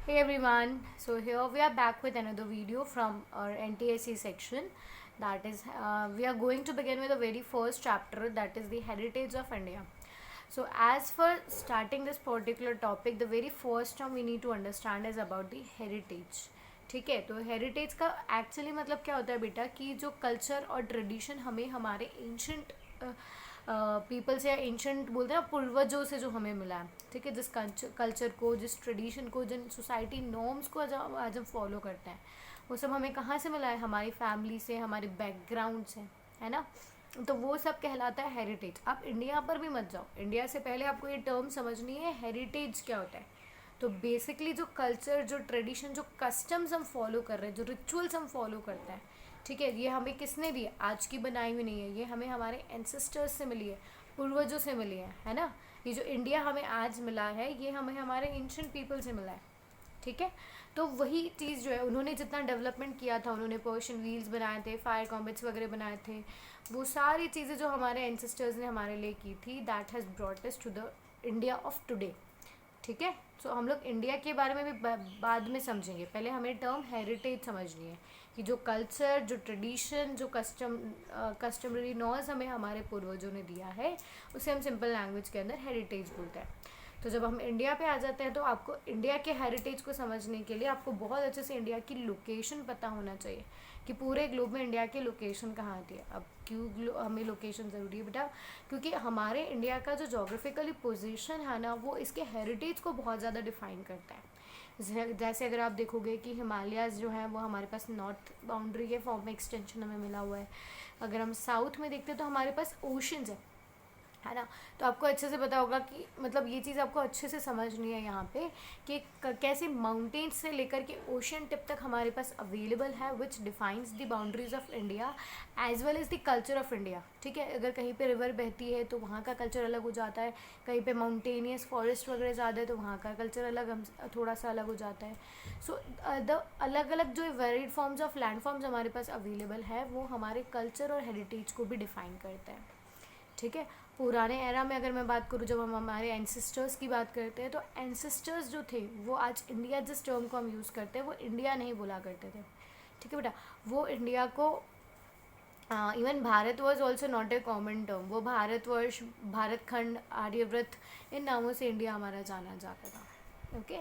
Hey everyone, so here we are back with another video from our NTSC section. That is, we are going to begin with the very first chapter, that is the heritage of India. So, as for starting this particular topic, the very first term we need to understand is about the heritage. ठीक है, तो heritage का actually मतलब क्या होता है बेटा कि जो कल्चर और ट्रेडिशन हमें हमारे एंशंट पीपल से या एंशंट बोलते हैं ना, पूर्वजों से जो हमें मिला है, ठीक है, जिस कल्चर को, जिस ट्रेडिशन को, जिन सोसाइटी नॉर्म्स को आज हम फॉलो करते हैं, वो सब हमें कहाँ से मिला है? हमारी फैमिली से, हमारे बैकग्राउंड से, है ना। तो वो सब कहलाता है हेरिटेज। आप इंडिया पर भी मत जाओ, इंडिया से पहले आपको ये टर्म समझनी है हेरिटेज क्या होता है। तो बेसिकली जो कल्चर, जो ट्रेडिशन, जो कस्टम्स हम फॉलो कर रहे हैं, जो रिचुअल्स हम फॉलो करते हैं, ठीक है, ये हमें किसने दिए? आज की बनाई हुई नहीं है, ये हमें हमारे एंसेस्टर्स से मिली है, पूर्वजों से मिली है ना। ये जो इंडिया हमें आज मिला है, ये हमें हमारे एंशिएंट पीपल से मिला है, ठीक है। तो वही चीज़ जो है, उन्होंने जितना डेवलपमेंट किया था, उन्होंने पर्शियन व्हील्स बनाए थे, फायर कॉम्बेट्स वगैरह बनाए थे, वो सारी चीज़ें जो हमारे एंसेस्टर्स ने हमारे लिए की थी, that has brought us to the India of today, ठीक है। सो हम लोग इंडिया के बारे में भी बाद में समझेंगे, पहले हमें टर्म हेरिटेज समझनी है कि जो कल्चर, जो ट्रेडिशन, जो कस्टमरी नॉर्म्स हमें हमारे पूर्वजों ने दिया है, उसे हम सिंपल लैंग्वेज के अंदर हेरिटेज बोलते हैं। तो जब हम इंडिया पे आ जाते हैं, तो आपको इंडिया के हेरिटेज को समझने के लिए आपको बहुत अच्छे से इंडिया की लोकेशन पता होना चाहिए कि पूरे ग्लोब में इंडिया की लोकेशन कहाँ आती है। अब क्यों हमें लोकेशन ज़रूरी है बेटा? क्योंकि हमारे इंडिया का जो जोग्राफिकली पोजीशन है ना, वो इसके हेरिटेज को बहुत ज़्यादा डिफाइन करता है। जैसे अगर आप देखोगे कि हिमालयाज़ जो है वो हमारे पास नॉर्थ बाउंड्री के फॉर्म में एक्सटेंशन हमें मिला हुआ है। अगर हम साउथ में देखते हैं तो हमारे पास ओशंस है ना। तो आपको अच्छे से पता होगा कि मतलब ये चीज़ आपको अच्छे से समझनी है यहाँ पे कि कैसे माउंटेन्स से लेकर के ओशन टिप तक हमारे पास अवेलेबल है, which defines the boundaries of India as well as the culture of India, ठीक है। अगर कहीं पे रिवर बहती है तो वहाँ का कल्चर अलग हो जाता है, कहीं पे माउंटेनियस फॉरेस्ट वगैरह ज़्यादा है तो वहाँ का कल्चर अलग, हम थोड़ा सा अलग हो जाता है। सो द अलग अलग जो varied forms of land forms हमारे पास अवेलेबल है, वो हमारे कल्चर और हेरिटेज को भी डिफाइन करते हैं, ठीक है। पुराने एरा में अगर मैं बात करूँ, जब हम हमारे एंसेस्टर्स की बात करते हैं, तो एंसेस्टर्स जो थे वो आज इंडिया जिस टर्म को हम यूज़ करते हैं वो इंडिया नहीं बोला करते थे, ठीक है बेटा। वो इंडिया को even Bharat was also not a common term, वो भारतवर्ष, भारत खंड, आर्यव्रत, इन नामों से इंडिया हमारा जाना जाता था, ओके।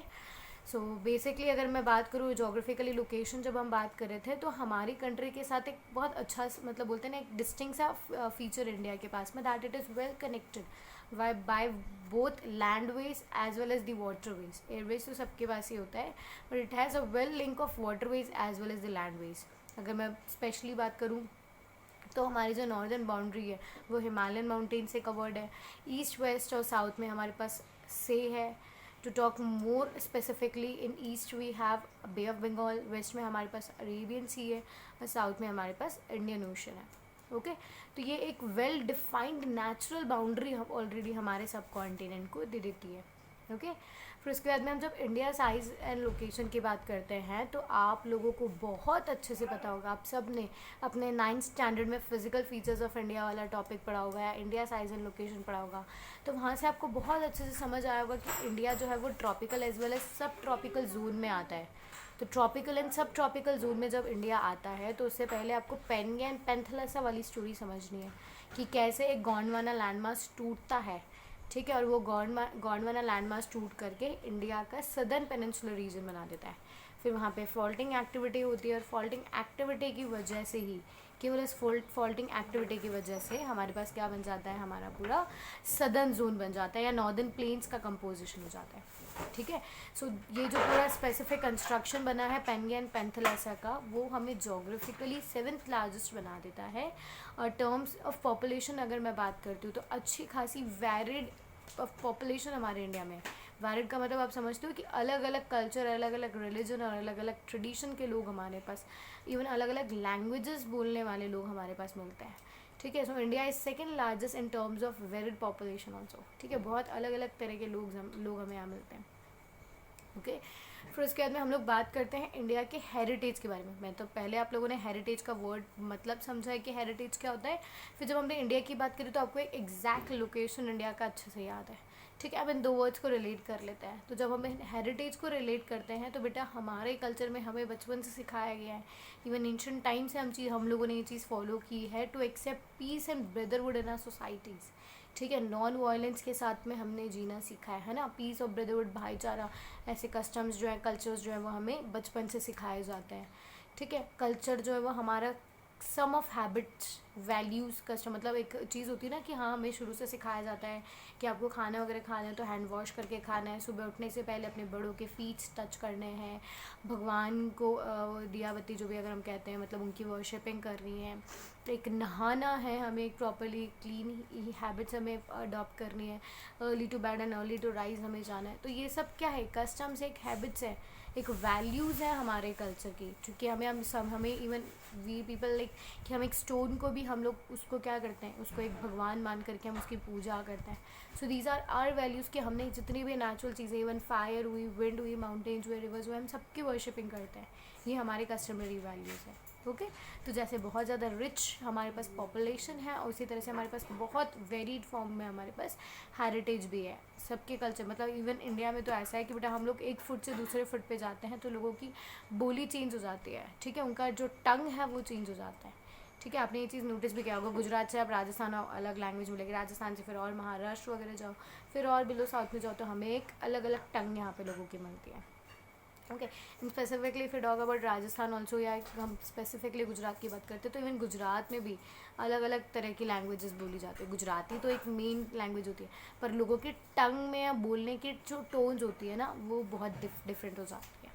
सो बेसिकली अगर मैं बात करूँ जोग्राफिकली लोकेशन, जब हम बात कर रहे थे, तो हमारी कंट्री के साथ एक बहुत अच्छा मतलब बोलते हैं ना, एक डिस्टिंक्ट सा फीचर इंडिया के पास में, that it is well connected by both land ways as well as the water ways. Airways तो सबके पास ही होता है, but it has a well link of water ways as well as the land ways. अगर मैं specially बात करूँ तो हमारी जो नॉर्दर्न बाउंड्री है वो हिमालयन माउंटेन से कवर्ड है। ईस्ट, वेस्ट और साउथ में हमारे पास से है। To talk more specifically, in east we have Bay of Bengal, west में हमारे पास अरेबियन सी है और साउथ में हमारे पास इंडियन ओशन है, ओके। तो ये एक well defined natural boundary already हमारे सब कॉन्टिनेंट को दे देती है, ओके। फिर उसके बाद में हम जब इंडिया साइज़ एंड लोकेशन की बात करते हैं, तो आप लोगों को बहुत अच्छे से पता होगा, आप सब ने अपने 9th स्टैंडर्ड में फिजिकल फीचर्स ऑफ इंडिया वाला टॉपिक पढ़ा होगा, या इंडिया साइज़ एंड लोकेशन पढ़ा होगा। तो वहाँ से आपको बहुत अच्छे से समझ आया होगा कि इंडिया जो है वो ट्रॉपिकल एज वेल एज सब ट्रॉपिकल जोन में आता है। तो ट्रॉपिकल एंड सब ट्रॉपिकल जोन में जब इंडिया आता है, तो उससे पहले आपको पेंगेन पेंथलसा वाली स्टोरी समझनी है कि कैसे एक गोंडवाना लैंडमास टूटता है, ठीक है, और वो गोंडवाना लैंडमास टूट करके इंडिया का सदर्न पेनिनसुलर रीजन बना देता है। फिर वहाँ पे फॉल्टिंग एक्टिविटी होती है, और फॉल्टिंग एक्टिविटी की वजह से ही, केवल इस फॉल्टिंग एक्टिविटी की वजह से हमारे पास क्या बन जाता है, हमारा पूरा सदर्न जोन बन जाता है, या नॉर्दर्न प्लेन्स का कंपोजिशन हो जाता है, ठीक है। सो ये जो पूरा स्पेसिफिक कंस्ट्रक्शन बना है पेंगेन पेंथलसा का, वो हमें जोग्राफिकली 7th लार्जेस्ट बना देता है। और टर्म्स ऑफ पॉपुलेशन अगर मैं बात करती हूँ, तो अच्छी खासी वैरिड पॉपुलेशन हमारे इंडिया में। वैरिड का मतलब आप समझते हो कि अलग अलग कल्चर, अलग अलग रिलीजन और अलग अलग ट्रेडिशन के लोग हमारे पास, इवन अलग अलग लैंग्वेजेस बोलने वाले लोग हमारे पास मिलते हैं, ठीक है। So India is second largest in terms of varied population also, ठीक है। बहुत अलग अलग तरह के लोग हमें यहाँ मिलते हैं, ओके। फिर उसके बाद में हम लोग बात करते हैं इंडिया के हेरिटेज के बारे में। मैं तो पहले आप लोगों ने हेरिटेज का वर्ड मतलब समझा है कि हेरिटेज क्या होता है। फिर जब हमने इंडिया की बात करी, तो आपको एक एग्जैक्ट लोकेशन इंडिया का अच्छे से याद है, ठीक है, अब इन दो वर्ड्स को रिलेट कर लेते हैं। तो जब हम हेरिटेज को रिलेट करते हैं तो बेटा हमारे कल्चर में हमें बचपन से सिखाया गया है, इवन एंशिएंट टाइम से हम लोगों ने ये चीज़ फॉलो की है, to accept peace and brotherhood in our societies. ठीक है, नॉन वायलेंस के साथ में हमने जीना सीखा है ना, पीस और ब्रदरहुड, भाईचारा, ऐसे कस्टम्स जो है, कल्चर्स जो है वो हमें बचपन से सिखाए जाते हैं। ठीक है, कल्चर जो है वो हमारा सम ऑफ हैबिट्स, वैल्यूज़, कस्टम, मतलब एक चीज़ होती है ना कि हाँ हमें शुरू से सिखाया जाता है कि आपको खाना वगैरह खाना है तो हैंड वॉश करके खाना है, सुबह उठने से पहले अपने बड़ों के फीट्स टच करने हैं, भगवान को दिया बत्ती जो भी अगर हम कहते हैं मतलब उनकी वर्शिपिंग करनी है, एक नहाना है, हमें एक प्रॉपरली क्लीन हैबिट्स हमें अडॉप्ट करनी है, early to bed and early to rise हमें जाना है। तो ये सब क्या है, कस्टम्स, एक हैबिट्स है, एक वैल्यूज़ है हमारे कल्चर की, क्योंकि हमें इवन वी पीपल लाइक कि हम एक स्टोन को भी हम लोग उसको क्या करते हैं, उसको एक भगवान मान करके हम उसकी पूजा करते हैं। So these are our values कि हमने जितनी भी नेचुरल चीज़ें, इवन फायर हुई, विंड हुई, माउंटेन्स हुए, रिवर्स हुए, हम सबकी वर्शिपिंग करते हैं। ये हमारे कस्टमरी वैल्यूज़ है। ओके, तो जैसे बहुत ज़्यादा रिच हमारे पास पॉपुलेशन है और उसी तरह से हमारे पास बहुत वेरीड फॉर्म में हमारे पास हेरिटेज भी है सबके कल्चर। मतलब इवन इंडिया में तो ऐसा है कि बेटा हम लोग एक फुट से दूसरे फुट पे जाते हैं तो लोगों की बोली चेंज हो जाती है। ठीक है, उनका जो टंग है वो चेंज हो जाता है। ठीक है, आपने ये चीज़ नोटिस भी किया होगा, गुजरात से आप राजस्थान अलग लैंग्वेज मिलेगी, राजस्थान से फिर और महाराष्ट्र वगैरह जाओ, फिर और बिलो साउथ में जाओ तो हमें एक अलग अलग टंग यहाँ पे लोगों की मिलती है। ओके, स्पेसिफिकली फिर टॉक अबाउट राजस्थान ऑल्सो, या हम स्पेसिफिकली गुजरात की बात करते हैं तो इवन गुजरात में भी अलग अलग तरह की लैंग्वेजेस बोली जाती है। गुजराती तो एक मेन लैंग्वेज होती है, पर लोगों की टंग में या बोलने की जो टोन्स होती है ना वो बहुत डिफरेंट हो जाती है।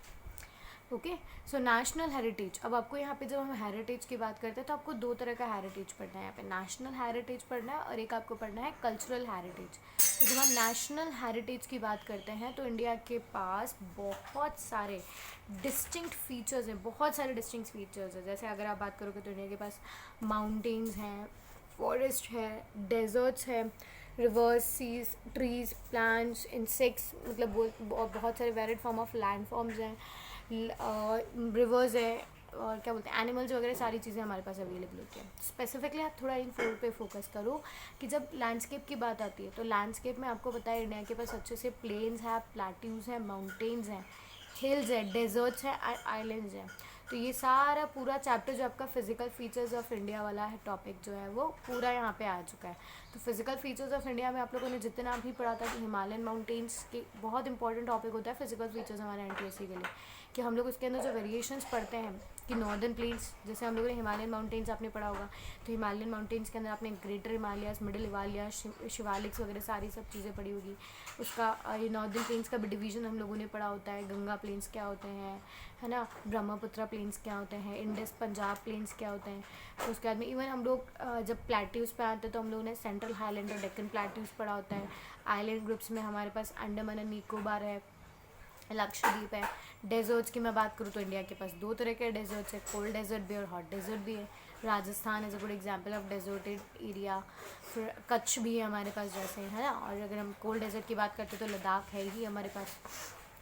Okay, so national heritage. अब आपको यहाँ पे जब हम हेरिटेज की बात करते हैं तो आपको दो तरह का हेरिटेज पढ़ना है यहाँ पे, नेशनल हेरिटेज पढ़ना है और एक आपको पढ़ना है कल्चरल हेरिटेज। तो जब हम नेशनल हेरिटेज की बात करते हैं तो इंडिया के पास बहुत सारे डिस्टिंक्ट फीचर्स हैं, बहुत सारे डिस्टिंक्ट फीचर्स हैं। जैसे अगर आप बात करोगे तो इंडिया के पास माउंटेन्स हैं, फॉरेस्ट है, डेजर्ट्स है, rivers, seas, trees, plants, insects, मतलब बहुत सारे varied form of land forms हैं, रिवर्स है, और क्या बोलते हैं एनिमल्स वगैरह, सारी चीज़ें हमारे पास अवेलेबल होती हैं। स्पेसिफिकली आप थोड़ा इन फोर पे फोकस करो कि जब लैंडस्केप की बात आती है तो लैंडस्केप में आपको पता है इंडिया के पास अच्छे से प्लेन्स हैं, प्लेट्यूज़ हैं, माउंटेन्स हैं, हिल्स हैं, डेजर्ट्स हैं, आइलैंड्स हैं। तो ये सारा पूरा चैप्टर जो आपका फिजिकल फीचर्स ऑफ इंडिया वाला है टॉपिक जो है वो पूरा यहाँ पे आ चुका है। तो फिजिकल फीचर्स ऑफ इंडिया में आप लोगों ने जितना भी पढ़ा था कि हिमालयन माउंटेन्स के बहुत इंपॉर्टेंट टॉपिक होता है फिजिकल फीचर्स हमारे एनटीएससी के लिए, कि हम लोग उसके अंदर जो वेरिएशंस पढ़ते हैं कि नॉर्दर्न प्लेन्स, जैसे हम लोगों ने हिमालयन माउंटेन्स आपने पढ़ा होगा, तो हिमालयन माउंटेन्स के अंदर आपने ग्रेटर हिमालयास, मिडिल हिमालयास, शिवालिक्स वगैरह सारी सब चीज़ें पढ़ी होगी। उसका ये नॉर्दर्न प्लेन्स का भी डिवीज़न हम लोगों ने पढ़ा होता है, गंगा प्लेन्स क्या होते हैं, है ना, ब्रह्मपुत्रा प्लेन्स क्या होते हैं, इंडस पंजाब प्लेन्स क्या होते हैं। तो उसके बाद में इवन हम लोग जब प्लेट्यूज़ पे आते हैं तो हम लोगों ने सेंट्रल हाईलैंड और डेक्कन प्लेट्यूज़ पढ़ा होता है। आइलैंड ग्रुप्स में हमारे पास अंडमान एंड निकोबार है, लक्षद्वीप है। डेजर्ट्स की मैं बात करूँ तो इंडिया के पास दो तरह के डेजर्ट्स है, कोल्ड डेजर्ट भी और हॉट डेजर्ट भी है। Rajasthan is a good example of deserted area. फिर कच्छ भी है हमारे पास जैसे, है ना, और अगर हम कोल्ड डेजर्ट की बात करते हैं तो लद्दाख है ही हमारे पास।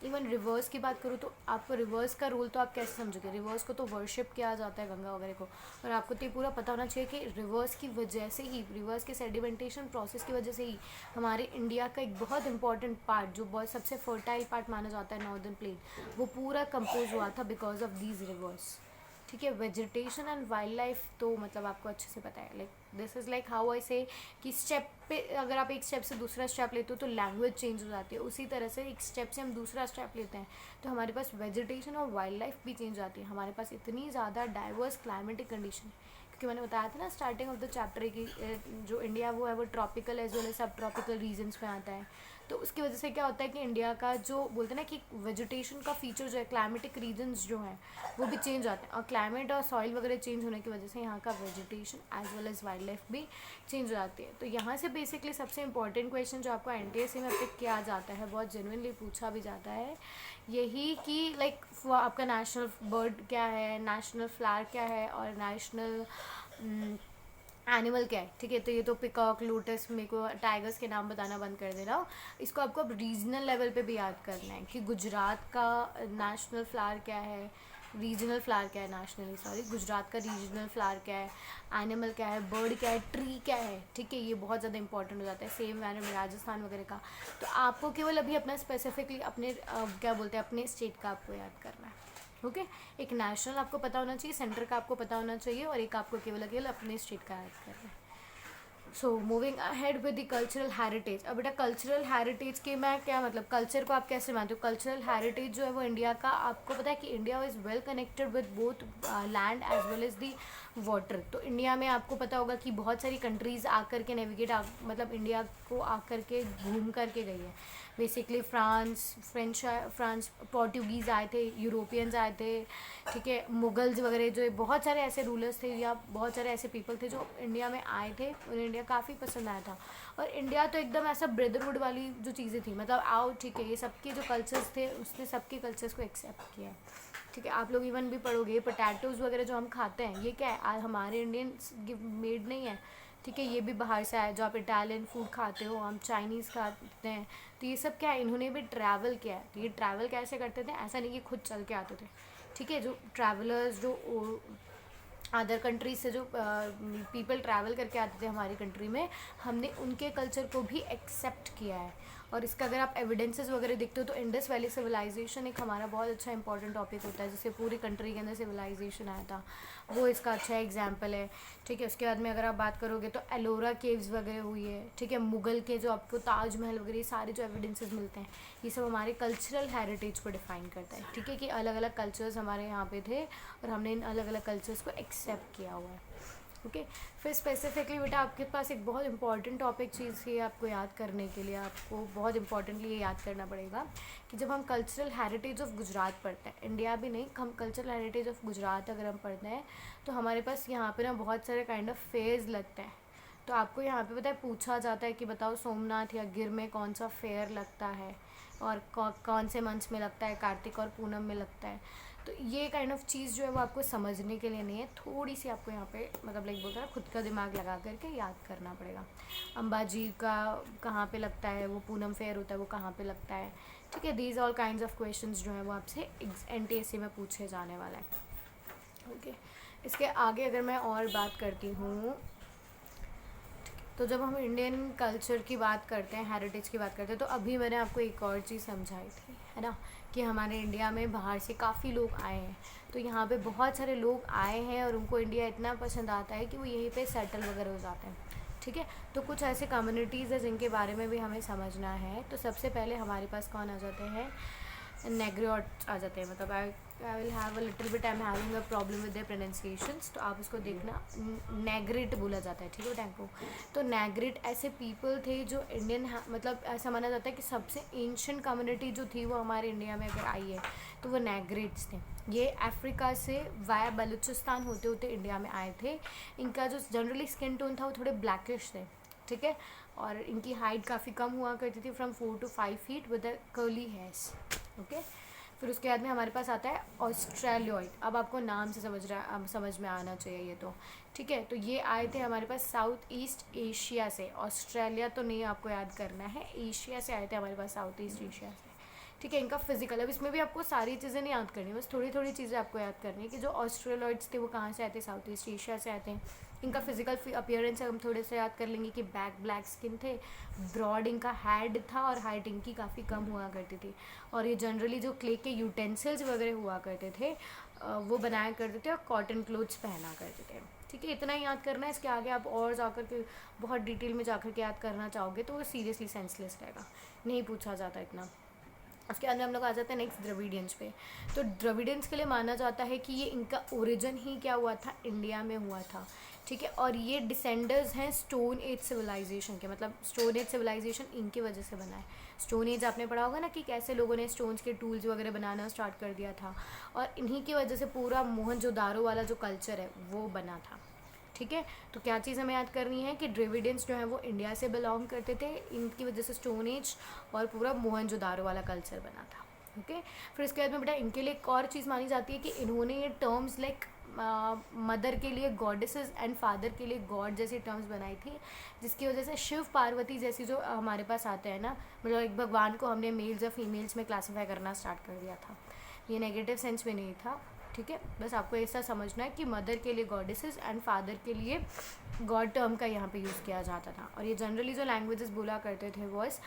इवन रिवर्स की बात करूँ तो आपको रिवर्स का रोल तो आप कैसे समझोगे, रिवर्स को तो वर्शिप किया जाता है गंगा वगैरह को, और आपको तो ये पूरा पता होना चाहिए कि रिवर्स की वजह से ही, रिवर्स के सेडिमेंटेशन प्रोसेस की वजह से ही हमारे इंडिया का एक बहुत इंपॉर्टेंट पार्ट जो बहुत सबसे फर्टाइल पार्ट माना जाता है नॉर्दर्न प्लेन, वो पूरा कंपोज हुआ था बिकॉज ऑफ दीज रिवर्स। ठीक है, वेजिटेशन एंड वाइल्ड लाइफ तो मतलब आपको अच्छे से पता है, like this is like how I से कि स्टेप पे अगर आप एक स्टेप से दूसरा स्टेप लेते हो तो लैंग्वेज चेंज हो जाती है, उसी तरह से एक स्टेप से हम दूसरा स्टेप लेते हैं तो हमारे पास वेजिटेशन और वाइल्ड लाइफ भी चेंज हो जाती है। हमारे पास इतनी ज़्यादा डाइवर्स क्लाइमेटिक कंडीशन, क्योंकि मैंने बताया था ना स्टार्टिंग ऑफ द चैप्टर की जो इंडिया वो है वो ट्रॉपिकल एज वेल एज सब ट्रॉपिकल रीजन्स में आता है। तो उसकी वजह से क्या होता है कि इंडिया का जो बोलते हैं ना कि वेजिटेशन का फीचर जो है, क्लाइमेटिक रीजन्स जो हैं वो भी चेंज आते हैं, और क्लाइमेट और सॉइल वगैरह चेंज होने की वजह से यहाँ का vegetation as well as wildlife भी चेंज हो जाती है। तो यहाँ से बेसिकली सबसे इंपॉर्टेंट क्वेश्चन जो आपको एनटीएससी में पिक किया जाता है, बहुत जेन्युइनली पूछा भी जाता है, यही कि लाइक आपका नेशनल बर्ड क्या है, नेशनल फ्लावर क्या है, और नेशनल एनिमल क्या है। ठीक है, तो ये तो पिकॉक, लोटस, मेरे को टाइगर्स के नाम बताना बंद कर दे रहा हूँ। इसको आपको अब रीजनल लेवल पे भी याद करना है कि गुजरात का नेशनल फ्लावर क्या है, रीजनल फ्लावर क्या है, नेशनली सॉरी, गुजरात का रीजनल फ्लावर क्या है, एनिमल क्या है, बर्ड क्या है, ट्री क्या है, ठीक है, ये बहुत ज़्यादा इंपॉर्टेंट हो जाता है। सेम मैनर में राजस्थान वगैरह का। तो आपको केवल अभी अपना स्पेसिफिकली अपने क्या बोलते हैं, अपने स्टेट का आपको याद करना है। ओके एक नेशनल आपको पता होना चाहिए, सेंटर का आपको पता होना चाहिए, और एक आपको केवल केवल अपने स्टेट का याद करना है। So moving ahead with the cultural heritage. अब बेटा कल्चरल हेरिटेज के मैं क्या मतलब, कल्चर को आप कैसे मानते हो? कल्चरल हेरिटेज जो है वो इंडिया का, आपको पता है कि India is well connected with both land as well as the water. तो इंडिया में आपको पता होगा कि बहुत सारी कंट्रीज़ आकर के नेविगेट मतलब इंडिया को आकर के घूम करके गई है। बेसिकली फ्रांस पोर्टुगीज़ आए थे, यूरोपियंस आए थे, ठीक है, मुगल्स वगैरह, जो बहुत सारे ऐसे रूलर्स थे या बहुत सारे ऐसे पीपल थे जो इंडिया में आए थे, उन्हें इंडिया काफ़ी पसंद आया था। और इंडिया तो एकदम ऐसा ब्रदरहुड वाली जो चीज़ें थी, मतलब आओ ठीक है, ये सबके जो कल्चर्स थे उसने सबके कल्चर्स को एक्सेप्ट किया, ठीक है। आप लोग इवन भी पढ़ोगे पोटैटोज़ वगैरह जो हम खाते हैं, ये क्या है, आज हमारे इंडियन मेड नहीं है, ठीक है, ये भी बाहर से आया। जो आप इटालियन फूड खाते हो, हम चाइनीज़ खाते हैं, तो ये सब क्या है, इन्होंने भी ट्रैवल किया है। तो ये ट्रैवल कैसे करते थे, ऐसा नहीं कि खुद चल के आते थे, ठीक है। जो ट्रैवलर्स जो अदर कंट्रीज से जो पीपल ट्रैवल करके आते थे हमारी कंट्री में, हमने उनके कल्चर को भी एक्सेप्ट किया है। और इसका अगर आप एविडेंसेस वगैरह देखते हो तो इंडस वैली सिविलाइजेशन एक हमारा बहुत अच्छा इंपॉर्टेंट टॉपिक होता है, जिससे पूरी कंट्री के अंदर सिविलाइजेशन आया था, वो इसका अच्छा एग्जाम्पल है, ठीक है। उसके बाद में अगर आप बात करोगे तो एलोरा केव्स वगैरह हुई है, ठीक है, मुगल के जो आपको ताजमहल वगैरह, ये सारे जो एविडेंसेस मिलते हैं, ये सब हमारे कल्चरल हेरिटेज को डिफाइन करता है, ठीक है, कि अलग अलग कल्चर्स हमारे यहाँ पे थे और हमने इन अलग अलग कल्चर्स को एक्सेप्ट किया हुआ है। ओके फिर स्पेसिफिकली बेटा आपके पास एक बहुत इंपॉर्टेंट टॉपिक चीज़ है आपको याद करने के लिए, आपको बहुत इंपॉर्टेंटली ये याद करना पड़ेगा कि जब हम कल्चरल हेरिटेज ऑफ गुजरात पढ़ते हैं, इंडिया भी नहीं, हम कल्चरल हेरिटेज ऑफ गुजरात अगर हम पढ़ते हैं, तो हमारे पास यहाँ पे ना बहुत सारे काइंड ऑफ फेयर्स लगते हैं। तो आपको यहाँ पे पता है पूछा जाता है कि बताओ सोमनाथ या गिर में कौन सा फेयर लगता है और कौन से मंथ में लगता है, कार्तिक और पूनम में लगता है। तो ये काइंड ऑफ चीज़ जो है वो आपको समझने के लिए नहीं है, थोड़ी सी आपको यहाँ पे मतलब लाइक बोलता है खुद का दिमाग लगा करके याद करना पड़ेगा। अंबाजी का कहाँ पे लगता है, वो पूनम फेयर होता है, वो कहाँ पे लगता है, ठीक है। These all kinds of questions जो है वो आपसे NTSC में पूछे जाने वाला है। ओके इसके आगे अगर मैं और बात करती हूँ, तो जब हम इंडियन कल्चर की बात करते हैं, हेरिटेज की बात करते हैं, तो अभी मैंने आपको एक और चीज़ समझाई थी, है ना, कि हमारे इंडिया में बाहर से काफ़ी लोग आए हैं। तो यहाँ पे बहुत सारे लोग आए हैं और उनको इंडिया इतना पसंद आता है कि वो यहीं पे सेटल वगैरह हो जाते हैं, ठीक है। तो कुछ ऐसे कम्युनिटीज़ है जिनके बारे में भी हमें समझना है। तो सबसे पहले हमारे पास कौन आ जाते हैं, नेग्रियोट्स आ जाते हैं, मतलब I will have a little bit, I am having a problem with their pronunciations, तो आप उसको देखना, नेग्रिट बोला जाता है, ठीक है बेटा को। तो नेग्रिट ऐसे पीपल थे जो इंडियन, मतलब ऐसा माना जाता है कि सबसे एंशिएंट कम्युनिटी जो थी वो हमारे इंडिया में अगर आई है तो वो नेग्रिट्स थे। ये अफ्रीका से वाया बलूचिस्तान होते होते इंडिया में आए थे। इनका जो जनरली स्किन टोन था वो थोड़े ब्लैकिश थे, ठीक है, और इनकी हाइट काफ़ी कम हुआ करती थी, from 4 to 5 feet with the curly hairs. Okay फिर उसके बाद में हमारे पास आता है ऑस्ट्रेलियोइड। अब आपको नाम से समझ में आना चाहिए ये तो, ठीक है। तो ये आए थे हमारे पास साउथ ईस्ट एशिया से, ऑस्ट्रेलिया तो नहीं आपको याद करना है, एशिया से आए थे हमारे पास, साउथ ईस्ट एशिया से, ठीक है। इनका फिजिकल, अब इसमें भी आपको सारी चीज़ें नहीं याद करनी, बस थोड़ी थोड़ी चीज़ें आपको याद करनी है कि जो ऑस्ट्रेलॉइड्स थे वो कहाँ से आते, साउथ ईस्ट एशिया से आते हैं। इनका फिजिकल अपीयरेंस हम थोड़े से याद कर लेंगे कि ब्लैक स्किन थे, ब्रॉड इनका हेड था और हाइट इनकी काफ़ी कम हुआ करती थी। और ये जनरली जो क्ले के यूटेंसिल्स वगैरह हुआ करते थे वो बनाया करते थे और कॉटन क्लोथ्स पहना करते थे, ठीक है। इतना ही याद करना है, इसके आगे आप और जाकर के बहुत डिटेल में जाकर के याद करना चाहोगे तो वो सीरियसली सेंसलेस रहेगा, नहीं पूछा जाता इतना। उसके अंदर हम लोग आ जाते हैं नेक्स्ट द्रविडियंस पे। तो द्रविडियंस के लिए माना जाता है कि ये इनका ओरिजिन ही क्या हुआ था, इंडिया में हुआ था, ठीक है। और ये डिसेंडर्स हैं स्टोन एज सिविलाइजेशन के, मतलब स्टोन एज सिविलाइजेशन इनकी वजह से बना है। स्टोन एज आपने पढ़ा होगा ना कि कैसे लोगों ने स्टोन्स के टूल्स वगैरह बनाना स्टार्ट कर दिया था, और इन्हीं की वजह से पूरा मोहनजोदारो वाला जो कल्चर है वो बना था, ठीक है। तो क्या चीज़ हमें याद करनी है कि द्रविडियंस जो है वो इंडिया से बिलोंग करते थे, इनकी वजह से स्टोन एज और पूरा मोहनजोदारो वाला कल्चर बना था, ओके। फिर इसके बाद में बेटा इनके लिए एक और चीज़ मानी जाती है कि इन्होंने ये टर्म्स लाइक मदर के लिए गॉडेसेस एंड फादर के लिए गॉड जैसी टर्म्स बनाई थी, जिसकी वजह से शिव पार्वती जैसी जो हमारे पास आते हैं ना, मतलब एक भगवान को हमने मेल्स और फीमेल्स में क्लासीफाई करना स्टार्ट कर दिया था। ये नेगेटिव सेंस में नहीं था, ठीक है, बस आपको ऐसा समझना है कि मदर के लिए गॉडेसेस एंड फादर के लिए गॉड टर्म का यहाँ पे यूज़ किया जाता था। और ये जनरली जो लैंग्वेजेस बोला करते थे was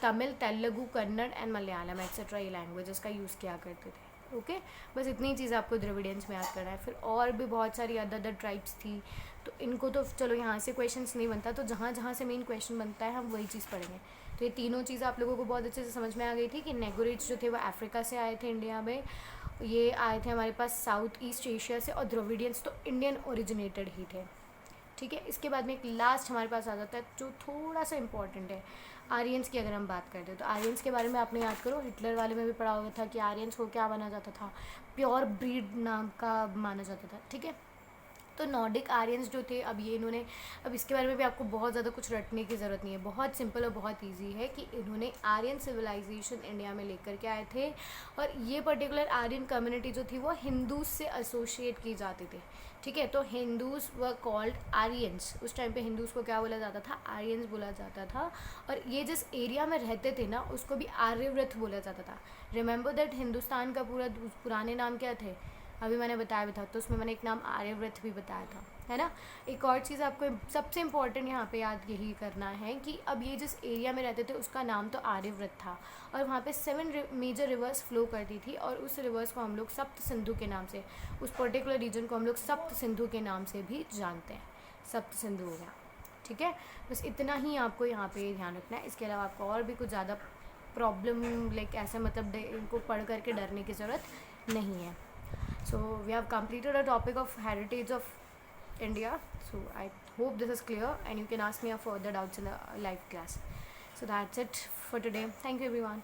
Tamil, Telugu, Kannada and Malayalam etcetera, ये लैंग्वेजेस का यूज़ किया करते थे। ओके, बस इतनी चीज़ आपको द्रविडियंस में याद करना है। फिर और भी बहुत सारी अदर ट्राइब्स थी, तो इनको तो चलो यहाँ से क्वेश्चंस नहीं बनता, तो जहाँ जहाँ से मेन क्वेश्चन बनता है हम वही चीज़ पढ़ेंगे। तो ये तीनों चीज़ आप लोगों को बहुत अच्छे से समझ में आ गई थी कि नेगोरेट्स जो थे वो अफ्रीका से आए थे इंडिया में, ये आए थे हमारे पास साउथ ईस्ट एशिया से, और द्रविडियंस तो इंडियन ओरिजिनेटेड ही थे। ठीक है, इसके बाद में एक लास्ट हमारे पास आ जाता है जो थोड़ा सा इम्पॉर्टेंट है, आर्यंस की अगर हम बात करते हैं तो आर्यंस के बारे में आपने याद करो, हिटलर वाले में भी पढ़ा हुआ था कि आर्यंस को क्या माना जाता था, प्योर ब्रीड नाम का माना जाता था। ठीक है, तो नॉर्डिक आर्यंस जो थे, अब ये इन्होंने, अब इसके बारे में भी आपको बहुत ज़्यादा कुछ रटने की ज़रूरत नहीं है, बहुत सिंपल और बहुत इजी है कि इन्होंने आर्यन सिविलाइजेशन इंडिया में लेकर के आए थे। और ये पर्टिकुलर आर्यन कम्युनिटी जो थी वो हिंदूज से एसोसिएट की जाती थी। ठीक है, तो हिंदूज व कॉल्ड आर्यंस, उस टाइम पे हिंदूज को क्या बोला जाता था, आर्यंस बोला जाता था। और ये जिस एरिया में रहते थे ना उसको भी आर्यव्रत बोला जाता था। रिमेंबर दैट हिंदुस्तान का पूरा पुराने नाम क्या थे, अभी मैंने बताया भी था, तो उसमें मैंने एक नाम आर्यव्रत भी बताया था, है ना। एक और चीज़ आपको सबसे इम्पॉर्टेंट यहाँ पे याद यही करना है कि अब ये जिस एरिया में रहते थे उसका नाम तो आर्यव्रत था, और वहाँ पे 7 मेजर रिवर्स फ्लो करती थी, और उस रिवर्स को हम लोग सप्त सिंधु के नाम से, उस पर्टिकुलर रीजन को हम लोग सप्त सिंधु के नाम से भी जानते हैं। सप्त सिंधु हो गया। ठीक है, बस इतना ही आपको यहाँ पे ध्यान रखना है, इसके अलावा आपको और भी कुछ ज़्यादा प्रॉब्लम लाइक ऐसे मतलब इनको पढ़ करके डरने की ज़रूरत नहीं है। So we have completed a topic of heritage of India. So I hope this is clear and you can ask me further doubts in the live class. So that's it for today. Thank you everyone.